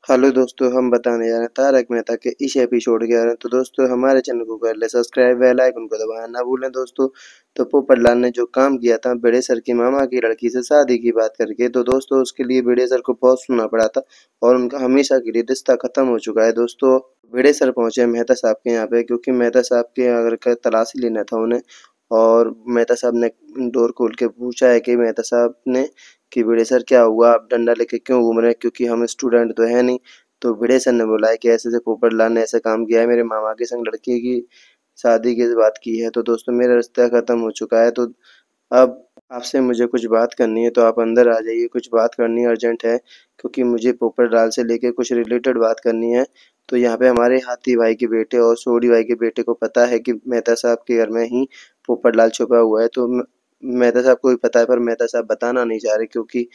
Hello दोस्तों, हम बताने जा रहे हैं तारक मेहता के इस एपिसोड के बारे में। तो दोस्तों हमारे चैनल को कर ले सब्सक्राइब, बेल आइकन को दबाना ना भूलें दोस्तों। तो पोपटलाल ने जो काम किया था बड़े सर की मामा की लड़की से शादी की बात करके, तो दोस्तों उसके लिए बड़े सर को बहुत सुनना पड़ा था और उनका हमेशा के लिए रिश्ता खत्म हो चुका है दोस्तों। बड़े सर पहुंचे मेहता साहब के यहाँ पे, क्योंकि मेहता साहब के अगर का तलाशी लेना था उन्हें। और मेहता साहब ने डोर खोल के पूछा है कि मेहता साहब ने कि बड़े सर क्या हुआ, आप डंडा लेके क्यों घूम रहे हैं, क्योंकि हम स्टूडेंट तो है नहीं। तो भिड़े सर ने बोला है कि ऐसे ऐसे पोपटलाल ने ऐसा काम किया है, मेरे मामा के संग लड़की की शादी की बात की है, तो दोस्तों मेरा रिश्ता खत्म हो चुका है। तो अब आपसे मुझे कुछ बात करनी है, तो आप अंदर आ जाइए, कुछ बात करनी अर्जेंट है, क्योंकि मुझे पोपटलाल से लेके कुछ रिलेटेड बात करनी है। तो यहाँ पे हमारे हाथी भाई के बेटे और सोडी भाई के बेटे को पता है कि मेहता साहब के घर में ही पोपटलाल छुपा हुआ है। तो मेहता साहब को भी पता है, पर मेहता साहब बताना नहीं चाह रहे, क्योंकि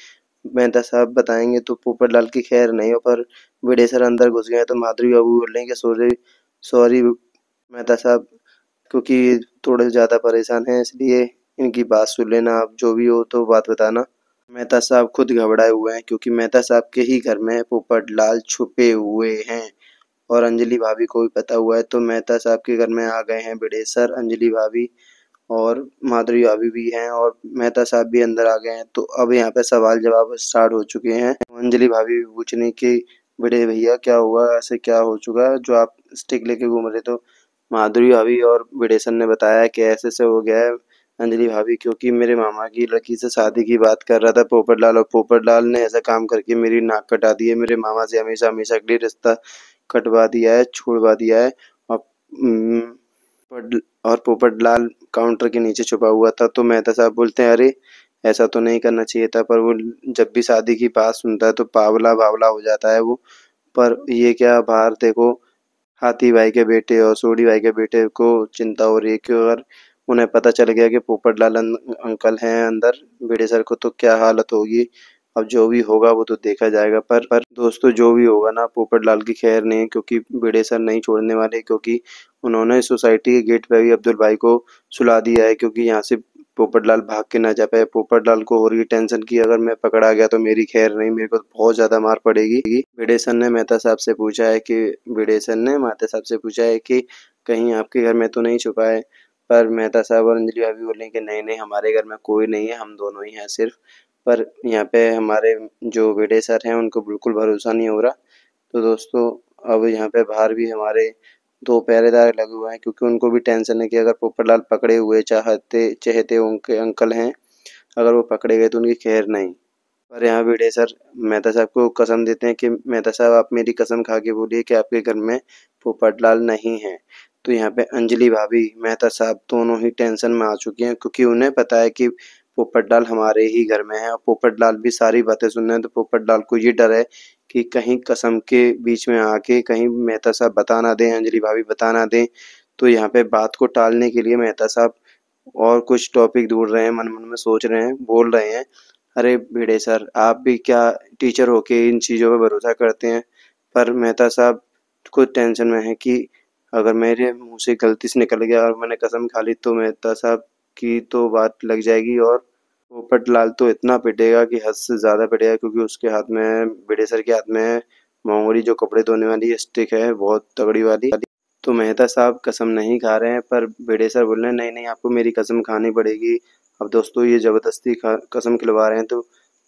मेहता साहब बताएंगे तो पोपटलाल की खैर नहीं हो। पर बड़े सर अंदर घुस गए तो माधुरी बाबू बोल रहे हैं कि सॉरी सॉरी मेहता साहब, क्योंकि थोड़े ज़्यादा परेशान हैं, इसलिए इनकी बात सुन लेना, आप जो भी हो तो बात बताना। मेहता साहब खुद घबराए हुए हैं, क्योंकि मेहता साहब के ही घर में पोपटलाल छुपे हुए हैं और अंजलि भाभी को भी पता हुआ है। तो मेहता साहब के घर में आ गए हैं बड़े सर, अंजलि भाभी और माधुरी भाभी भी हैं और मेहता साहब भी अंदर आ गए हैं। तो अब यहाँ पे सवाल जवाब स्टार्ट हो चुके हैं। अंजलि भाभी भी पूछ रही कि बड़े भैया क्या हुआ, ऐसे क्या हो चुका है जो आप स्टिक लेके घूम रहे। तो माधुरी भाभी और बड़े सर ने बताया कि ऐसे से हो गया है अंजलि भाभी, क्योंकि मेरे मामा की लड़की से शादी की बात कर रहा था पोपटलाल, और पोपटलाल ने ऐसा काम करके मेरी नाक कटा दी है, मेरे मामा से हमेशा हमेशा के लिए रिश्ता कटवा दिया है, छुड़वा दिया है। और पोपटलाल काउंटर के नीचे छुपा हुआ था। तो मेहता साहब बोलते हैं अरे ऐसा तो नहीं करना चाहिए था, पर वो जब भी शादी की बात सुनता है तो पावला बावला हो जाता है वो। पर ये क्या, बाहर देखो हाथी भाई के बेटे और सोडी भाई के बेटे को चिंता हो रही है कि अगर उन्हें पता चल गया कि पोपटलाल अंकल हैं अंदर बड़े सर को, तो क्या हालत होगी। अब जो भी होगा वो तो देखा जाएगा। पर दोस्तों जो भी होगा ना, पोपटलाल की खैर नहीं है, क्योंकि बड़े सर नहीं छोड़ने वाले, क्योंकि उन्होंने सोसाइटी के गेट पे भी अब्दुल भाई को सुला दिया है, क्योंकि यहाँ से पोपटलाल भाग के ना जा पाए। पोपटलाल को और ये टेंशन की अगर मैं पकड़ा गया तो मेरी खैर नहीं, मेरे को बहुत ज्यादा मार पड़ेगी। भिड़ेसन ने मेहता साहब से पूछा है कि भिड़ेसन ने मेहता साहब से पूछा है कि कहीं आपके घर में तो नहीं छुपा है। पर मेहता साहब और अंजलि भाभी बोले कि नहीं नहीं, हमारे घर में कोई नहीं है, हम दोनों ही हैं सिर्फ। पर यहाँ पे हमारे जो भिड़े सर हैं उनको बिल्कुल भरोसा नहीं हो रहा। तो दोस्तों अब यहाँ पे बाहर भी हमारे दो पहरेदार लगे हुए हैं, क्योंकि उनको भी टेंशन है कि अगर पोपटलाल पकड़े हुए चाहते चहेते उनके अंकल हैं, अगर वो पकड़े गए तो उनकी खैर नहीं। पर यहाँ भिड़े सर मेहता साहब को कसम देते हैं कि मेहता साहब आप मेरी कसम खा के बोलिए कि आपके घर में पोपटलाल नहीं है। तो यहाँ पे अंजलि भाभी मेहता साहब दोनों ही टेंशन में आ चुकी हैं, क्योंकि उन्हें पता है कि पोपटलाल हमारे ही घर में है और पोपटलाल भी सारी बातें सुन रहे हैं। तो पोपटलाल को ये डर है कि कहीं कसम के बीच में आके कहीं मेहता साहब बता ना दें, अंजलि भाभी बता ना दें। तो यहाँ पे बात को टालने के लिए मेहता साहब और कुछ टॉपिक ढूंढ रहे हैं, मन मन में सोच रहे हैं, बोल रहे हैं अरे भिड़े सर आप भी क्या टीचर होके इन चीज़ों पे भरोसा करते हैं। पर मेहता साहब खुद टेंशन में है कि अगर मेरे मुंह से गलती से निकल गया और मैंने कसम खा ली तो मेहता साहब की तो बात लग जाएगी, और पोपटलाल तो इतना पिटेगा कि हद से ज़्यादा पिटेगा, क्योंकि उसके हाथ में भिड़े सर के हाथ में मोंगरी जो कपड़े धोने वाली स्टिक है बहुत तगड़ी वाली। तो मेहता साहब कसम नहीं खा रहे हैं, पर भिड़े सर बोल रहे हैं नहीं नहीं आपको मेरी कसम खानी पड़ेगी। अब दोस्तों ये ज़बरदस्ती कसम खिलवा रहे हैं। तो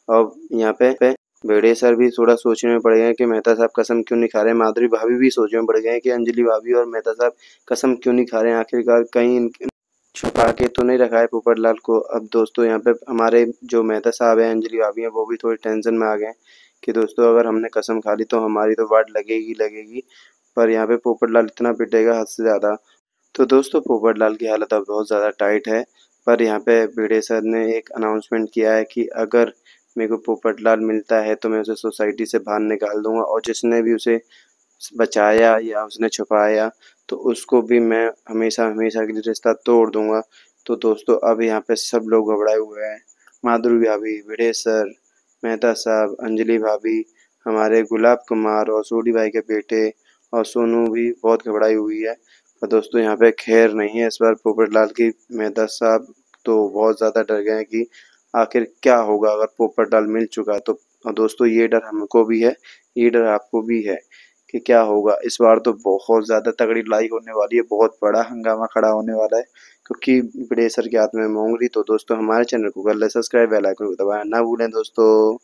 अब यहाँ पे भिड़े सर भी थोड़ा सोचने में पड़ गए हैं कि मेहता साहब कसम क्यों नहीं खा रहे हैं। माधुरी भाभी भी सोचने में पड़ गए हैं कि अंजलि भाभी और मेहता साहब कसम क्यों नहीं खा रहे हैं, आखिरकार कहीं छुपा के तो नहीं रखा है पोपटलाल को। अब दोस्तों यहाँ पे हमारे जो मेहता साहब हैं, अंजलि भाभी हैं, वो भी थोड़ी टेंशन में आ गए हैं कि दोस्तों अगर हमने कसम खा ली तो हमारी तो वाट लगेगी लगेगी। पर यहाँ पे पोपटलाल इतना पिटेगा हद से ज़्यादा। तो दोस्तों पोपटलाल की हालत अब बहुत ज़्यादा टाइट है। पर यहाँ पे भिड़े सर ने एक अनाउंसमेंट किया है कि अगर मेरे को पोपटलाल मिलता है तो मैं उसे सोसाइटी से बाहर निकाल दूंगा, और जिसने भी उसे बचाया या उसने छुपाया तो उसको भी मैं हमेशा हमेशा के लिए रिश्ता तोड़ दूंगा। तो दोस्तों अब यहाँ पे सब लोग घबराए हुए हैं, माधुरी भाभी, भिड़े सर, मेहता साहब, अंजलि भाभी, हमारे गुलाब कुमार और सोडी भाई के बेटे और सोनू भी बहुत घबराई हुई है। और दोस्तों यहाँ पे खैर नहीं है इस बार पोपटलाल की। मेहता साहब तो बहुत ज़्यादा डर गए हैं कि आखिर क्या होगा अगर पोपटलाल मिल चुका तो और दोस्तों ये डर हमको भी है, ये डर आपको भी है कि क्या होगा। इस बार तो बहुत ज़्यादा तगड़ी लड़ाई होने वाली है, बहुत बड़ा हंगामा खड़ा होने वाला है, क्योंकि बड़े सर के हाथ में मोंगरी। तो दोस्तों हमारे चैनल को कर ले सब्सक्राइब, बेल आइकन को दबाना ना भूलें दोस्तों।